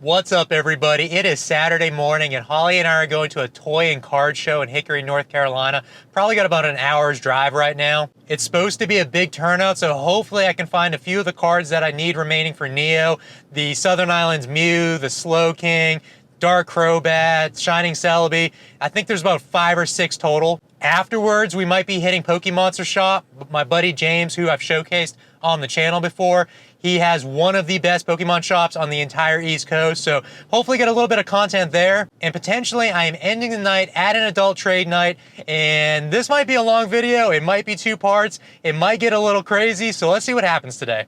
What's up, everybody? It is Saturday morning, and Holly and I are going to a toy and card show in Hickory, North Carolina. Probably got about an hour's drive right now. It's supposed to be a big turnout, so hopefully I can find a few of the cards that I need remaining for Neo. The Southern Islands Mew, the Slow King, Dark Crobat, Shining Celebi. I think there's about 5 or 6 total. Afterwards, we might be hitting PokeMonster shop. My buddy James, who I've showcased on the channel before, he has one of the best Pokemon shops on the entire East Coast, so hopefully get a little bit of content there. And potentially I am ending the night at an adult trade night, and this might be a long video, it might be 2 parts, it might get a little crazy, so let's see what happens today.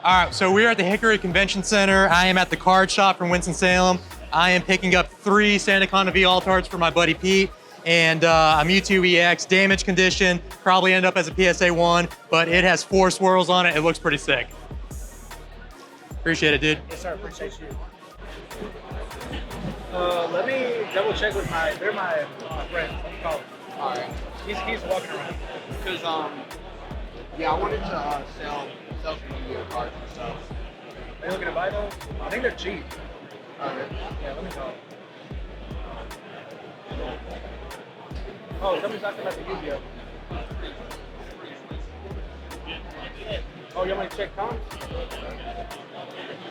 All right, so we're at the Hickory Convention Center. I am at the card shop from Winston-Salem. I am picking up 3 Sandaconda V Altards for my buddy Pete, and a Mewtwo EX, damage condition, probably end up as a PSA 1, but it has 4 swirls on it. It looks pretty sick. Appreciate it, dude. Yes, sir, appreciate you. Let me double check with they're my friends. Let me call them. All right. He's walking around. Because yeah, I wanted to sell some Yu-Gi-Oh cards and stuff. Are you looking to buy those? I think they're cheap. All right. Yeah, let me call them. Oh, somebody's asking about the Yu-Gi-Oh. Oh, you want me to check comms?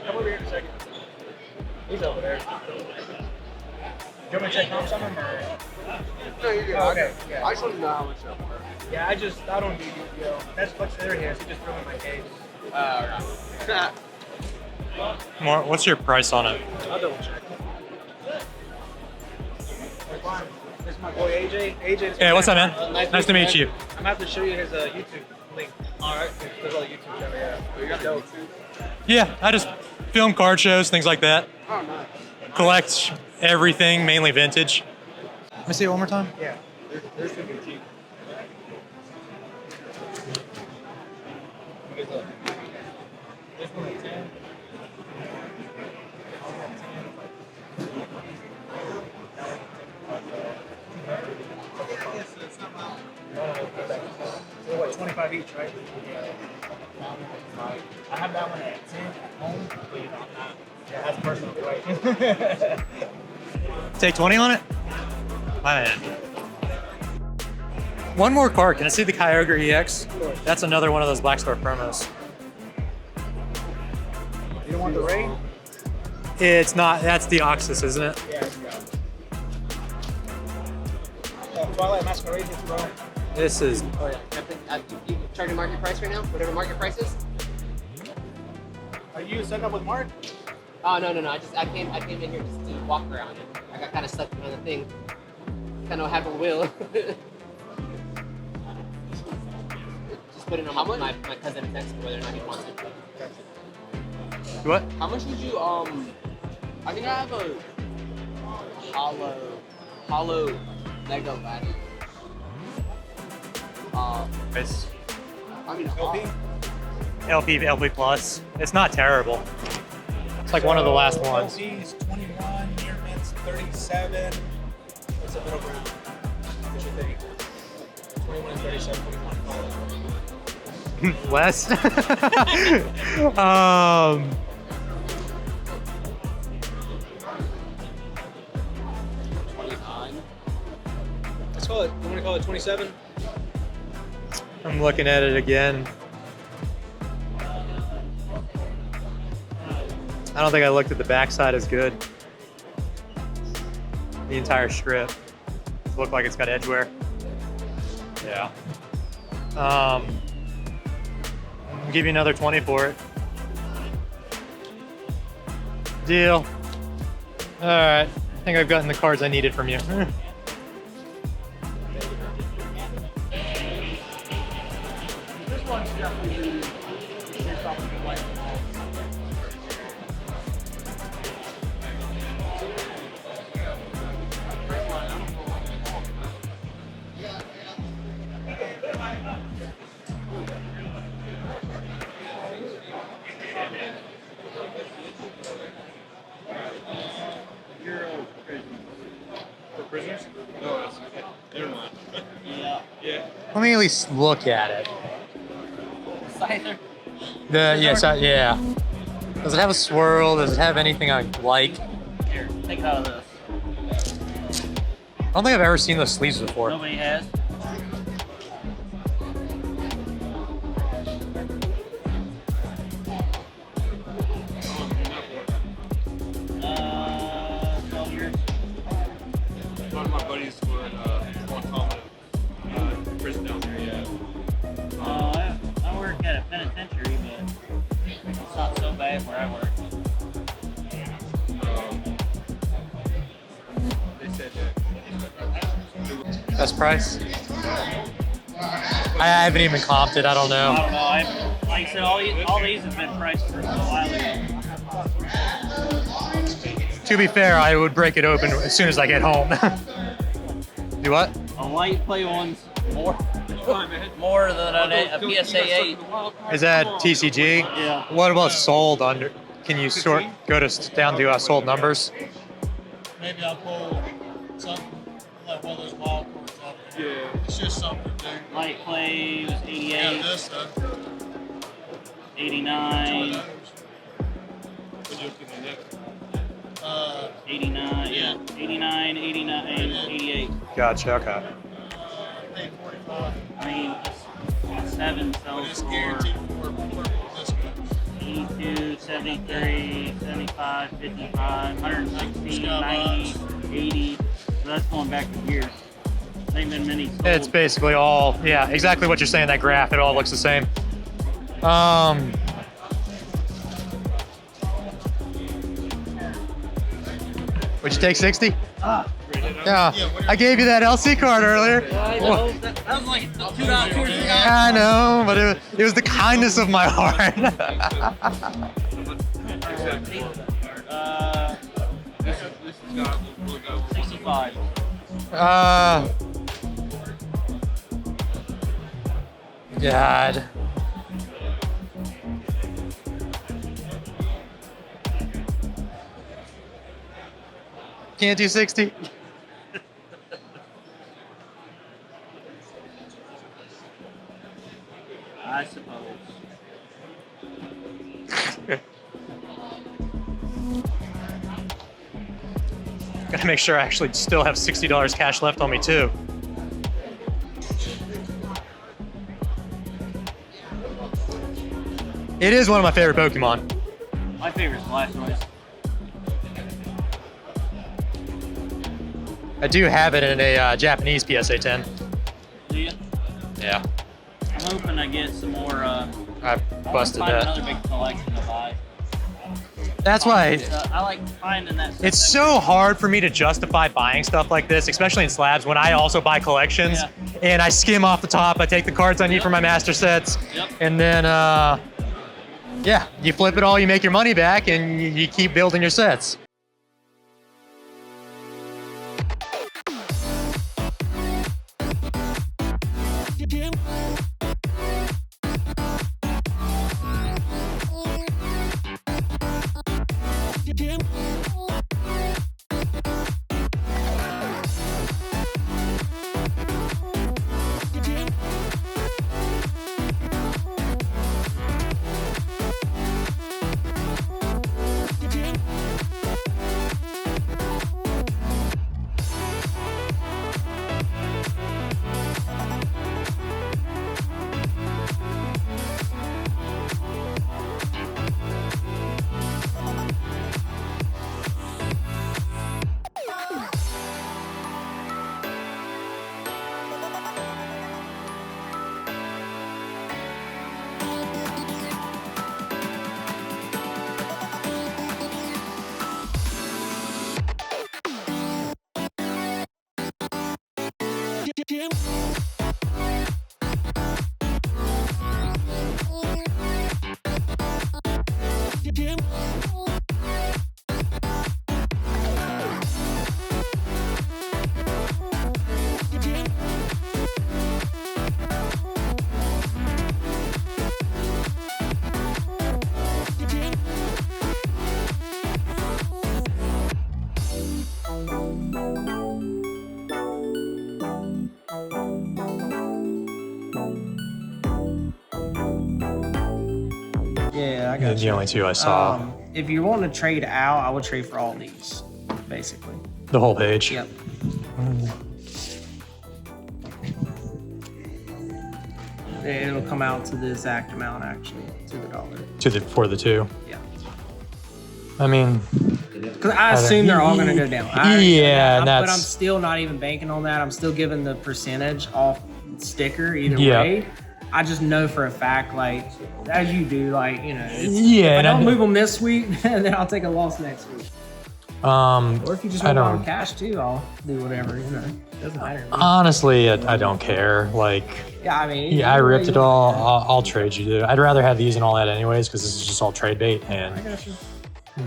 Come over here in a second. He's over there. You want me to check comms on him or? No, you're good. Oh, okay. Yeah. I just want to know how much they're worth. Yeah, I don't do Yu-Gi-Oh. That's what's there here. He just threw in my case. Right. More, what's your price on it? I'll double check. This is my boy AJ. AJ. Hey, what's up, man? Nice to meet you. I'm gonna have to show you his YouTube link. All right. There's a little YouTube channel. Yeah. Oh, you got a YouTube? Yeah, I just film card shows, things like that. Oh, nice. Collect everything, mainly vintage. Let me see it one more time. Yeah. They're super cheap. This one at 10. So what, 25 each, right? I have that one at 10 at home, but you know, I'm not. Yeah, that's personal, right? Take 20 on it? My man. One more card. Can I see the Kyogre EX? That's another one of those Black Star promos. You don't want the rain? It's not. That's the Oxus, isn't it? Yeah. Twilight Masquerade hits, bro. This is. Oh, yeah. You charging market price right now? Whatever market price is? Are you setting up with Mark? Oh, no. I came in here just to walk around. I got kind of stuck on the thing. Kind of have a will. Just put it on my cousin's text whether or not he wants it. What? How much would you, I think I have a hollow Lego ladder. It's I mean, LP Plus. It's not terrible. It's like one of the last ones. LP's 21, near mints 37. What's a middle ground? What you think? 21, 37, 21. Less. 29. Let's call it. You want to call it 27? I'm looking at it again. I don't think I looked at the backside as good. The entire strip. Look like it's got edgeware. Yeah. I'll give you another 20 for it. Deal. All right. I think I've gotten the cards I needed from you. This one's definitely based off of the white. For prisoners? No, that's okay. Never mind. Yeah. Yeah. Let me at least look at it. Cider. Yeah. Does it have a swirl? Does it have anything I like? Here, take it out of this. I don't think I've ever seen those sleeves before. Nobody has. One of my buddies were in Guantanamo prison down there, yeah. I work at a penitentiary, but it's not so bad where I work. They said that. Best price? I haven't even comped it. I don't I know. don't know. Like I said, all these have been priced for a while ago. To be fair, I would break it open as soon as I get home. Do what? A light play one's more Fine, man. more than a PSA 8. Is that TCG? Yeah. What about sold under? Can you sort go to down to sold numbers? Maybe I'll pull something like one of those wild cards out there. Yeah. It's just something to do. Light play was Yeah, 88, this stuff. 89, What you looking at next? 89, yeah, 89, 89, and 88. Gotcha. Okay. Paid 45. I mean, it's 7 But sells it's for guaranteed for discounts. 82, 73, 75, 55, 160, 90, 80. So that's going back a year. There ain't been many sold. It's basically all, yeah, exactly what you're saying. That graph, it all looks the same. Would you take 60? Yeah, I gave you that LC card earlier. I know. That was like $2, $3. I know, but it was the kindness of my heart. This has got look up. 65. God. Can't do 60? I suppose. Gotta make sure I actually still have $60 cash left on me too. It is one of my favorite Pokemon. My favorite is Blastoise. I do have it in a Japanese PSA 10. Do you? Yeah, I'm hoping I get some more. I I want to busted find that. another big collection to buy. That's why I like finding that. it's so hard for me to justify buying stuff like this, especially in slabs, when I also buy collections. Yeah. And I skim off the top, I take the cards I need for my master sets, Yep. and then, yeah, you flip it all, you make your money back, and you keep building your sets. Yeah, I got The only two I saw. If you want to trade out, I would trade for all these, basically. The whole page. Yep. It'll come out to the exact amount, actually, to the dollar. For the two. Yeah. I mean, Because I assume they're all going to go down. Yeah, but I'm still not even banking on that. I'm still giving the percentage off sticker either way. I just know for a fact, like, as you do, like, you know, if I don't move them this week, then I'll take a loss next week. Or if you just want on cash too, I'll do whatever, you know. It doesn't matter to me. Honestly, I don't care. Like, yeah, I mean, I ripped it all. I'll trade you, dude. I'd rather have these and all that anyways, because this is just all trade bait, and I got you.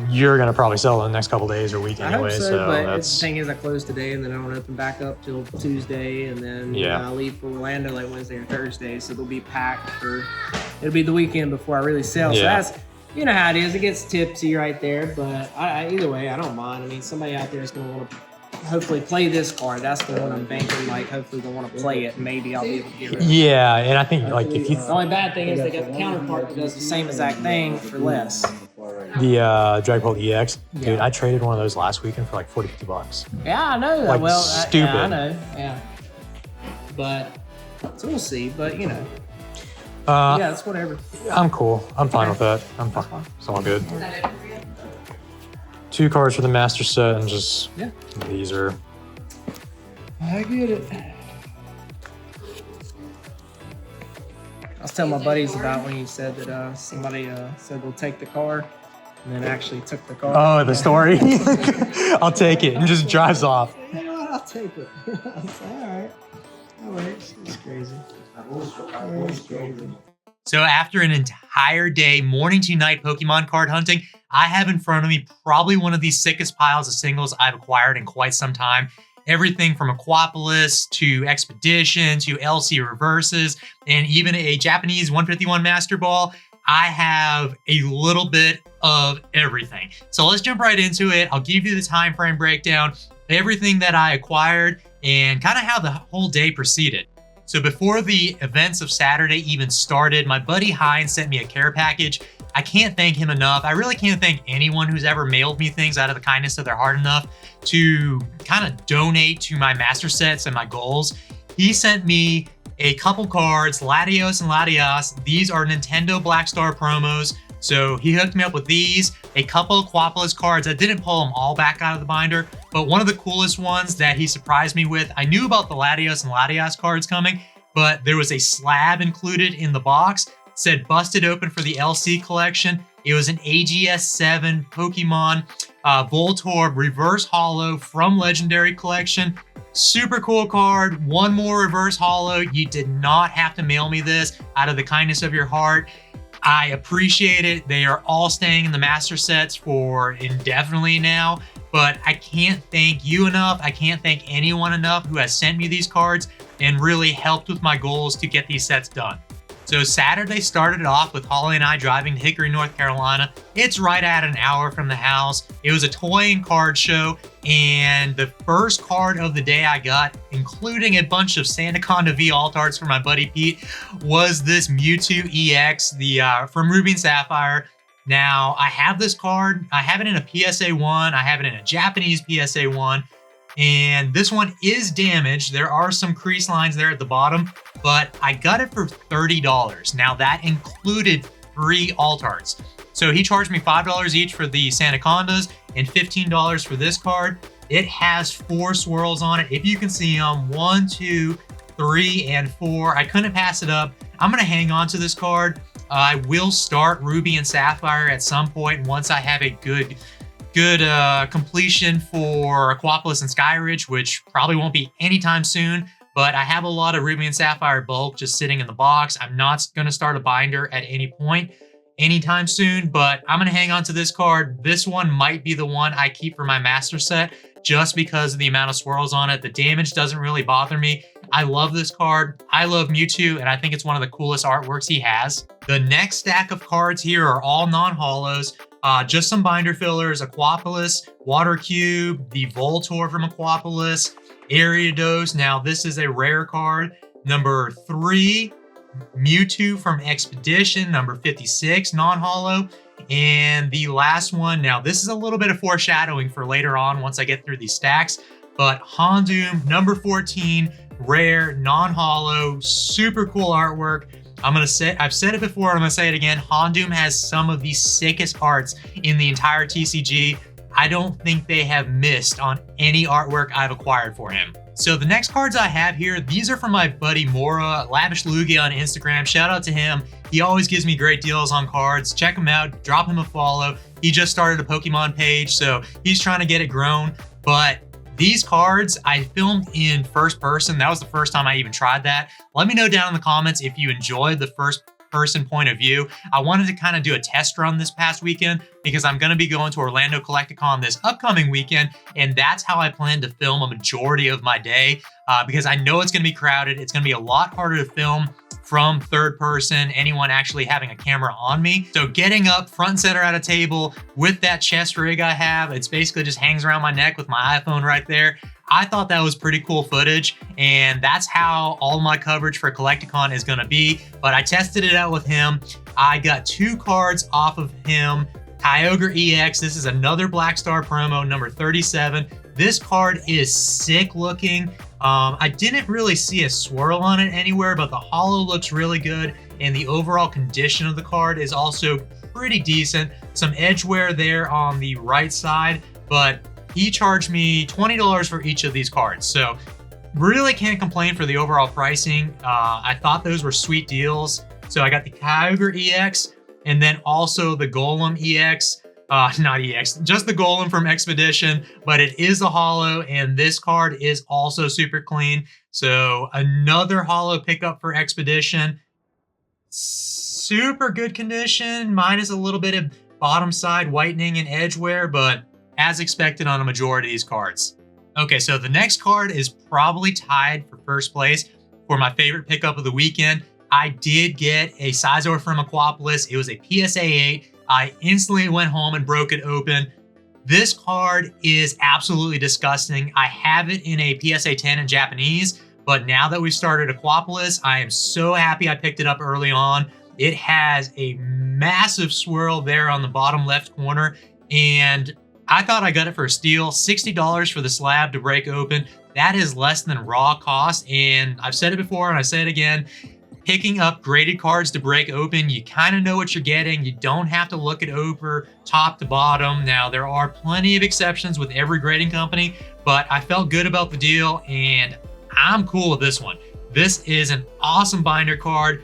you're gonna probably sell in the next couple days or week anyway. I hope so but that's the thing is, I close today, and then I don't open back up till Tuesday, and then I leave for Orlando like Wednesday or Thursday, so they'll be packed for. It'll be the weekend before I really sell. So that's, you know how it is. It gets tipsy right there, but either way, I don't mind. I mean, somebody out there is gonna want to hopefully play this card. That's the one I'm banking. Like, hopefully they'll want to play it. Maybe I'll be able to get rid of it. Yeah, and I think like if you The only bad thing is they got the counterpart that does the same exact thing for less. the Dragon Ball EX, dude, I traded one of those last weekend for like $40-50. Yeah, I know. Like, well, stupid. Yeah, I know. Yeah, but so we'll see. But you know, yeah, it's whatever. I'm cool. I'm fine with that. I'm fine. It's all good. 2 cards for the master set, and just these are. I get it. I was telling my buddies about when you said that somebody said they'll take the car, and then actually took the car. Oh, the story. I'll take it, and just drives off. You know what? I'll take it. I was like, all right, that works. It's crazy. It's crazy. So after an entire day, morning to night Pokemon card hunting, I have in front of me probably one of the sickest piles of singles I've acquired in quite some time. Everything from Aquapolis to Expedition to LC reverses and even a Japanese 151 Master Ball. I have a little bit of everything. So let's jump right into it. I'll give you the time frame breakdown, everything that I acquired, and kind of how the whole day proceeded. So before the events of Saturday even started, my buddy Hines sent me a care package. I can't thank him enough. I really can't thank anyone who's ever mailed me things out of the kindness of their heart enough to kind of donate to my master sets and my goals. He sent me a couple cards, Latios and Latias. These are Nintendo Black Star promos. So he hooked me up with these, a couple of Aquapolis cards. I didn't pull them all back out of the binder, but one of the coolest ones that he surprised me with, I knew about the Latios and Latias cards coming, but there was a slab included in the box, said busted open for the LC collection. It was an AGS7 Pokemon Voltorb reverse holo from Legendary Collection. Super cool card. One more reverse holo. You did not have to mail me this out of the kindness of your heart. I appreciate it. They are all staying in the master sets for indefinitely now, but I can't thank you enough. I can't thank anyone enough who has sent me these cards and really helped with my goals to get these sets done. So Saturday started off with Holly and I driving to Hickory, North Carolina. It's right at an hour from the house. It was a toy and card show, and the first card of the day I got, including a bunch of Sandaconda V alt arts for my buddy Pete, was this Mewtwo EX, from Ruby and Sapphire. Now, I have this card. I have it in a PSA 1. I have it in a Japanese PSA 1. And this one is damaged. There are some crease lines there at the bottom, but I got it for $30. Now that included 3 alt arts. So he charged me $5 each for the Sandacondas and $15 for this card. It has 4 swirls on it. If you can see them, 1, 2, 3, and 4. I couldn't pass it up. I'm gonna hang on to this card. I will start Ruby and Sapphire at some point once I have a good completion for Aquapolis and Skyridge, which probably won't be anytime soon, but I have a lot of Ruby and Sapphire bulk just sitting in the box. I'm not going to start a binder at any point anytime soon, but I'm going to hang on to this card. This one might be the one I keep for my master set just because of the amount of swirls on it. The damage doesn't really bother me. I love this card. I love Mewtwo, and I think it's one of the coolest artworks he has. The next stack of cards here are all non-holos. Just some binder fillers, Aquapolis, Water Cube, the Voltorb from Aquapolis, Ariados. Now, this is a rare card. Number 3, Mewtwo from Expedition, number 56, non-holo. And the last one, now this is a little bit of foreshadowing for later on once I get through these stacks, but Houndoom, number 14, rare, non-holo, super cool artwork. I've said it before, I'm gonna say it again, Houndoom has some of the sickest arts in the entire TCG. I don't think they have missed on any artwork I've acquired for him. So the next cards I have here, these are from my buddy Mora, Lavish Lugia on Instagram. Shout out to him. He always gives me great deals on cards. Check him out, drop him a follow. He just started a Pokemon page, so he's trying to get it grown. But these cards I filmed in first person. That was the first time I even tried that. Let me know down in the comments if you enjoyed the first person point of view. I wanted to kind of do a test run this past weekend because I'm going to be going to Orlando Collecticon this upcoming weekend, and that's how I plan to film a majority of my day because I know it's going to be crowded. It's going to be a lot harder to film from third person, anyone actually having a camera on me. So getting up front and center at a table with that chest rig I have, it's basically just hangs around my neck with my iPhone right there. I thought that was pretty cool footage, and that's how all my coverage for Collecticon is gonna be, but I tested it out with him. I got 2 cards off of him. Kyogre EX, this is another Black Star promo, number 37. This card is sick looking. I didn't really see a swirl on it anywhere, but the holo looks really good, and the overall condition of the card is also pretty decent. Some edge wear there on the right side, but he charged me $20 for each of these cards. So really can't complain for the overall pricing. I thought those were sweet deals. So I got the Kyogre EX and then also the Golem EX. Not EX, just the Golem from Expedition, but it is a holo, and this card is also super clean. So another holo pickup for Expedition. Super good condition, minus a little bit of bottom side whitening and edge wear, but as expected on a majority of these cards. Okay, so the next card is probably tied for first place for my favorite pickup of the weekend. I did get a Scizor from Aquapolis. It was a PSA 8. I instantly went home and broke it open. This card is absolutely disgusting. I have it in a PSA 10 in Japanese, but now that we've started Aquapolis, I am so happy I picked it up early on. It has a massive swirl there on the bottom left corner, and I thought I got it for a steal. $60 for the slab to break open. That is less than raw cost, and I've said it before and I say it again. Picking up graded cards to break open, you kind of know what you're getting. You don't have to look it over top to bottom. Now, there are plenty of exceptions with every grading company, but I felt good about the deal, and I'm cool with this one. This is an awesome binder card.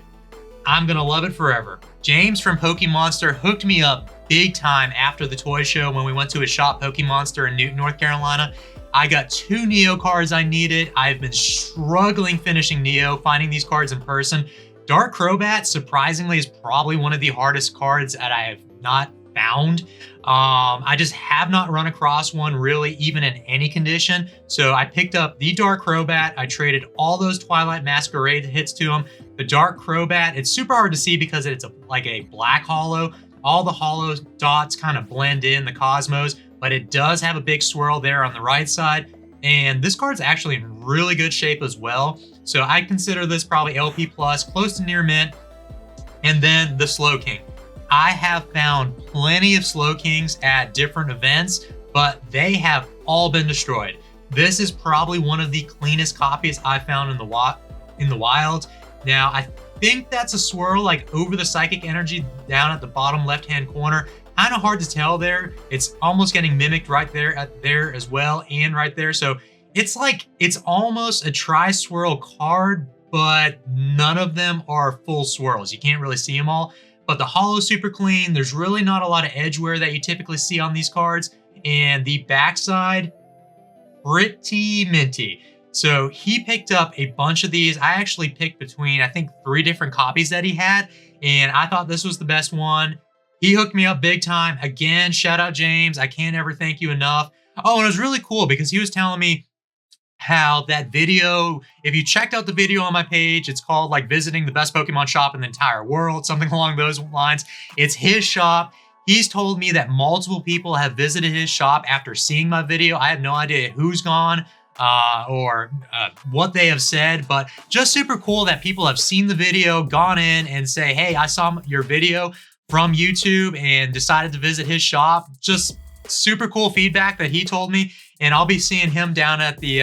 I'm gonna love it forever. James from PokeMonster hooked me up big time after the toy show when we went to his shop, PokeMonster in Newton, North Carolina. I got 2 Neo cards I needed. I've been struggling finishing Neo, finding these cards in person. Dark Crobat, surprisingly, is probably one of the hardest cards that I have not found. I just have not run across one really, even in any condition. So I picked up the Dark Crobat. I traded all those Twilight Masquerade hits to him. The Dark Crobat, it's super hard to see because it's like a black holo. All the holo dots kind of blend in the Cosmos, but it does have a big swirl there on the right side. And this card's actually in really good shape as well. So I consider this probably LP plus, close to near mint. And then the Slowking. I have found plenty of Slowkings at different events, but they have all been destroyed. This is probably one of the cleanest copies I found in the wild. Now, I think that's a swirl like over the Psychic Energy down at the bottom left-hand corner. Kind of hard to tell there. It's almost getting mimicked right there as well, and right there. So it's like, it's almost a tri-swirl card, but none of them are full swirls. You can't really see them all, but the holo's super clean. There's really not a lot of edge wear that you typically see on these cards. And the backside, pretty minty. So he picked up a bunch of these. I actually picked between, I think, 3 different copies that he had, and I thought this was the best one. He hooked me up big time. Again, shout out James. I can't ever thank you enough. Oh, and it was really cool because he was telling me how that video, if you checked out the video on my page, it's called like visiting the best Pokemon shop in the entire world, something along those lines. It's his shop. He's told me that multiple people have visited his shop after seeing my video. I have no idea who's gone or what they have said, but just super cool that people have seen the video, gone in and say, hey, I saw your video from YouTube and decided to visit his shop. Just super cool feedback that he told me. And I'll be seeing him down at the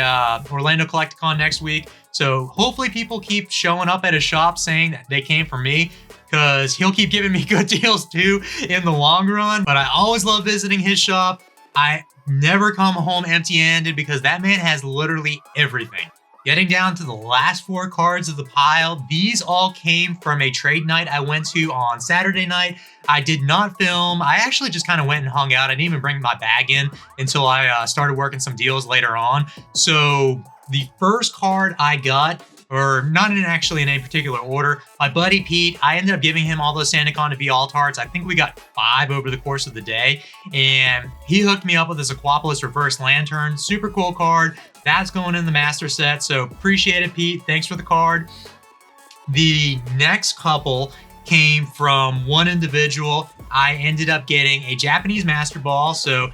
Orlando Collecticon next week. So hopefully people keep showing up at his shop saying that they came from me, because he'll keep giving me good deals too in the long run. But I always love visiting his shop. I never come home empty-handed because that man has literally everything. Getting down to the last 4 cards of the pile, these all came from a trade night I went to on Saturday night. I did not film. I actually just kind of went and hung out. I didn't even bring my bag in until I started working some deals later on. So the first card I got, or not actually in any particular order, my buddy Pete, I ended up giving him all those Sandaconda V Altards. I think we got 5 over the course of the day, and he hooked me up with this Aquapolis Reverse Lantern. Super cool card. That's going in the master set, so appreciate it, Pete. Thanks for the card. The next couple came from one individual. I ended up getting a Japanese Master Ball, so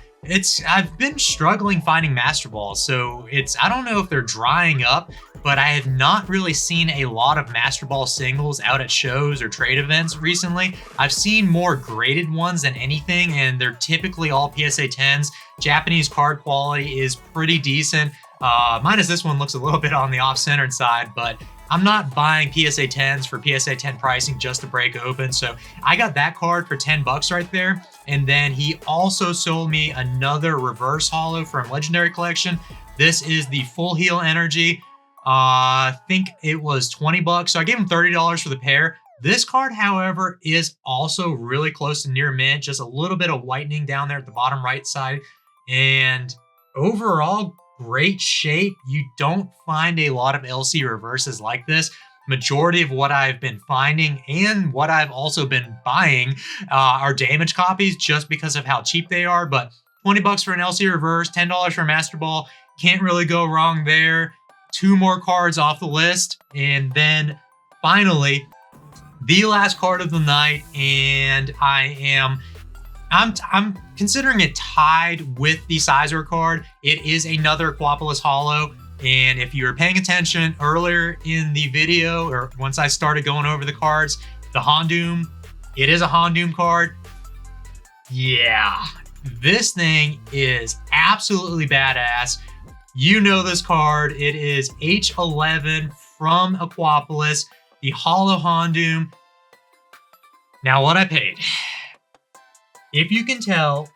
I've been struggling finding Master Balls, so I don't know if they're drying up, but I have not really seen a lot of Master Ball singles out at shows or trade events recently. I've seen more graded ones than anything, and they're typically all PSA 10s. Japanese card quality is pretty decent. Minus this one looks a little bit on the off-centered side, but I'm not buying PSA 10s for PSA 10 pricing just to break open. So I got that card for 10 bucks right there. And then he also sold me another reverse holo from Legendary Collection. This is the Full Heal Energy. I think it was 20 bucks. So I gave him $30 for the pair. This card, however, is also really close to near mint. Just a little bit of whitening down there at the bottom right side. And overall, great shape. You don't find a lot of LC reverses like this. Majority of what I've been finding and what I've also been buying are damage copies just because of how cheap they are. But 20 bucks for an LC reverse, $10 for a Master Ball. Can't really go wrong there. 2 more cards off the list. And then finally, the last card of the night. And I'm considering it tied with the Sizor card. It is another Aquapolis holo. And if you were paying attention earlier in the video, or once I started going over the cards, the Houndoom, it is a Houndoom card. Yeah, this thing is absolutely badass. You know this card. It is H11 from Aquapolis, the holo Houndoom. Now what I paid. If you can tell,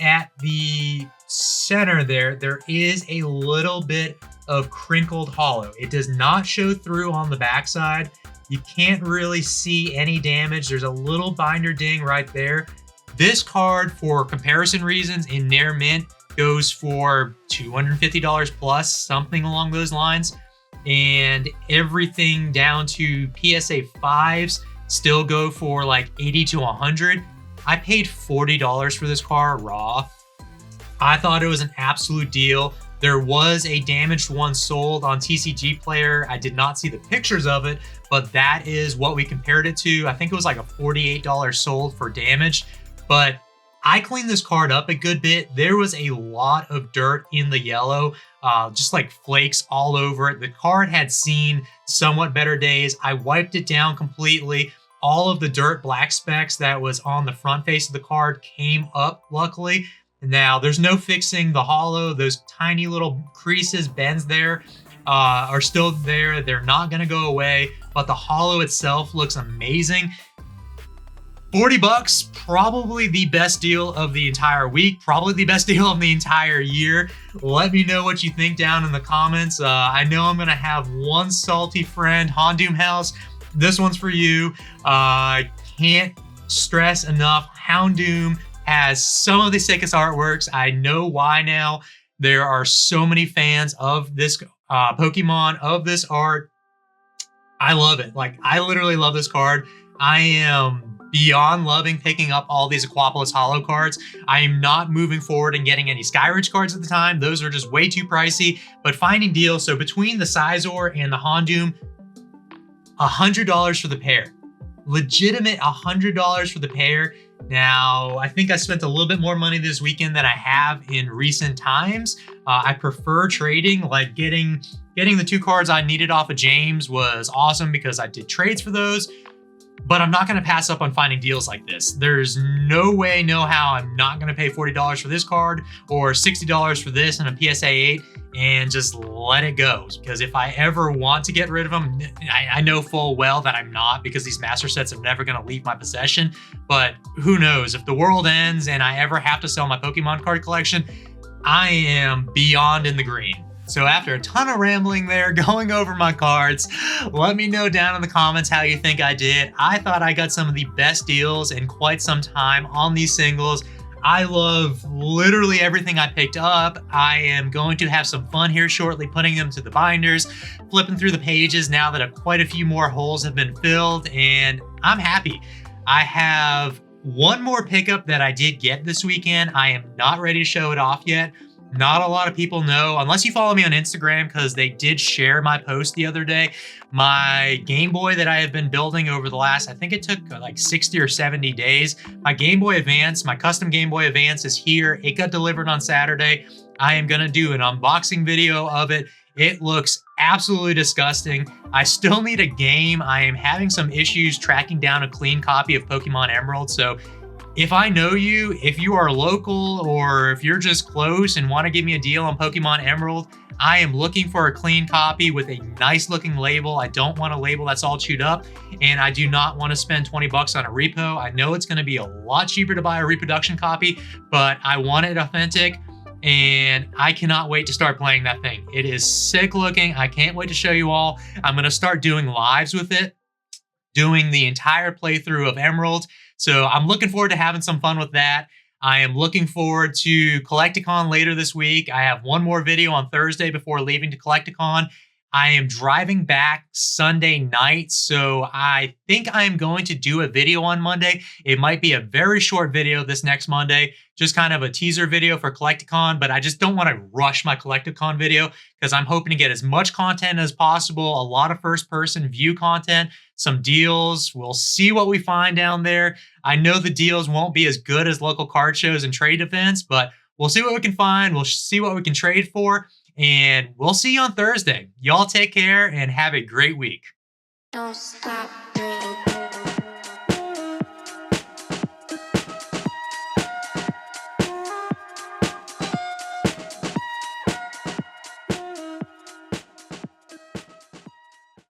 at the center there is a little bit of crinkled holo. It does not show through on the backside. You can't really see any damage. There's a little binder ding right there. This card, for comparison reasons, in near mint goes for $250 plus, something along those lines. And everything down to PSA 5s still go for like 80 to 100. I paid $40 for this card raw. I thought it was an absolute deal. There was a damaged one sold on TCG Player. I did not see the pictures of it, but that is what we compared it to. I think it was like a $48 sold for damage, but I cleaned this card up a good bit. There was a lot of dirt in the yellow, just like flakes all over it. The card had seen somewhat better days. I wiped it down completely. All of the dirt black specks that was on the front face of the card came up, luckily. Now, there's no fixing the holo. Those tiny little creases, bends there are still there. They're not going to go away, but the holo itself looks amazing. 40 bucks, probably the best deal of the entire week, probably the best deal of the entire year. Let me know what you think down in the comments. I know I'm going to have one salty friend, Houndoom House. This one's for you. Can't stress enough, Houndoom has some of the sickest artworks. I know why now. There are so many fans of this Pokemon of this art. I love it. Like, I literally love this card. I am beyond loving picking up all these Aquapolis Holo cards. I am not moving forward and getting any Skyridge cards at the time. Those are just way too pricey, but finding deals. So between the Sizor and the Hondoom, $100 for the pair. Legitimate $100 for the pair. Now, I think I spent a little bit more money this weekend than I have in recent times. I prefer trading, like getting the 2 cards I needed off of James was awesome because I did trades for those, but I'm not gonna pass up on finding deals like this. There's no way, no how I'm not gonna pay $40 for this card or $60 for this and a PSA 8 and just let it go. Because if I ever want to get rid of them, I know full well that I'm not, because these master sets are never gonna leave my possession. But who knows, if the world ends and I ever have to sell my Pokemon card collection, I am beyond in the green. So after a ton of rambling there, going over my cards, let me know down in the comments how you think I did. I thought I got some of the best deals in quite some time on these singles. I love literally everything I picked up. I am going to have some fun here shortly, putting them to the binders, flipping through the pages now that quite a few more holes have been filled, and I'm happy. I have one more pickup that I did get this weekend. I am not ready to show it off yet. Not a lot of people know, unless you follow me on Instagram, because they did share my post the other day. My Game Boy that I have been building over the last, I think it took like 60 or 70 days. My Game Boy Advance, my custom Game Boy Advance is here. It got delivered on Saturday. I am gonna do an unboxing video of it. It looks absolutely disgusting. I still need a game. I am having some issues tracking down a clean copy of Pokemon Emerald, so if I know you, if you are local, or if you're just close and want to give me a deal on Pokemon Emerald, I am looking for a clean copy with a nice looking label. I don't want a label that's all chewed up, and I do not want to spend 20 bucks on a repo. I know it's going to be a lot cheaper to buy a reproduction copy, but I want it authentic, and I cannot wait to start playing that thing. It is sick looking. I can't wait to show you all. I'm going to start doing lives with it, doing the entire playthrough of Emerald. So I'm looking forward to having some fun with that. I am looking forward to Collecticon later this week. I have one more video on Thursday before leaving to Collecticon. I am driving back Sunday night, so I think I'm going to do a video on Monday. It might be a very short video this next Monday, just kind of a teaser video for Collecticon, but I just don't want to rush my Collecticon video because I'm hoping to get as much content as possible, a lot of first-person view content, some deals. We'll see what we find down there. I know the deals won't be as good as local card shows and trade events, but we'll see what we can find. We'll see what we can trade for. And we'll see you on Thursday. Y'all take care and have a great week. Don't stop.